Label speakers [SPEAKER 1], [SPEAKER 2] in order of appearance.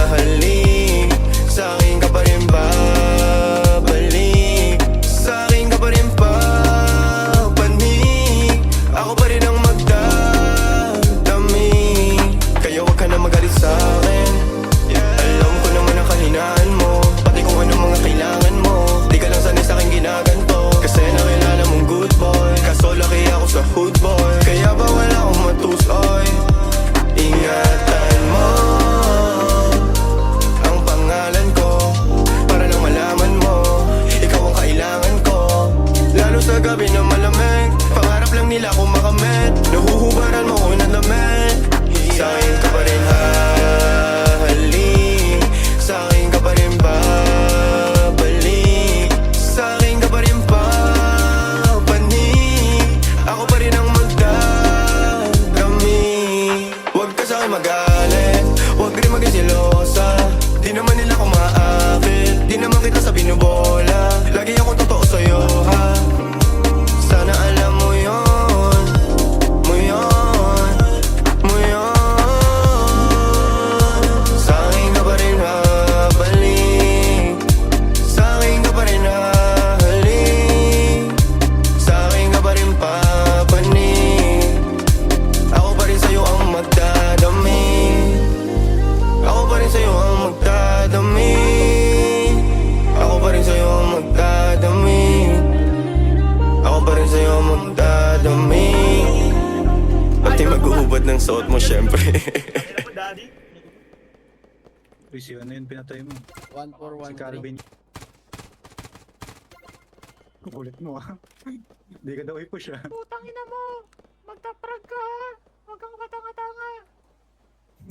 [SPEAKER 1] hahalik, sa'kin ka pa rin babalik, sa'kin ka pa rin papanik, ako pa rin ang magdadami. Kaya wag ka na magalit sa'kin, alam ko naman ang kahinaan mo, pati kung anong mga kailangan mo. Di ka lang sanay sa'king ginaganto, kasi nakilala mong good boy, kaso laki ako sa hood boy. Kaya bawal akong matusoy, ingatan mo ang pangalan ko, para lang malaman mo, ikaw ang kailangan ko. Lalo sa gabi na malamig, pangarap lang nila akong makamit, nahuhubaran mo ko ng damit. Sa'kin ka pa rin hahalik, sa'kin ka pa rin babalik, sa'kin ka pa rin papanik, ako pa rin ang magdadami. Huwag ka sa'kin magalit, huwag rin maging silosa, di naman nila ako maakit, di naman kita sa binubola, lagi ako totoo sa'yo ha. Sana alam mo yun, mo yun, mo yun. Sa'kin ka pa rin babalik, sa'kin ka pa rin hahalik, sa'kin ka pa rin papanik, ako pa rin sa'yo ang magdadami, ako pa rin sa'yo ang magdadami, ako pa rin sa'yo ang magdadami, ako pa rin sa'yo ang magdadami. Pati mag-uubad ng suot mo syempre.
[SPEAKER 2] Uy, si ano yun pinatay mo?
[SPEAKER 3] 1413.
[SPEAKER 2] Si Carvin. Ulit mo ah. Hindi ka daw i-push ah.
[SPEAKER 4] Putang ina mo!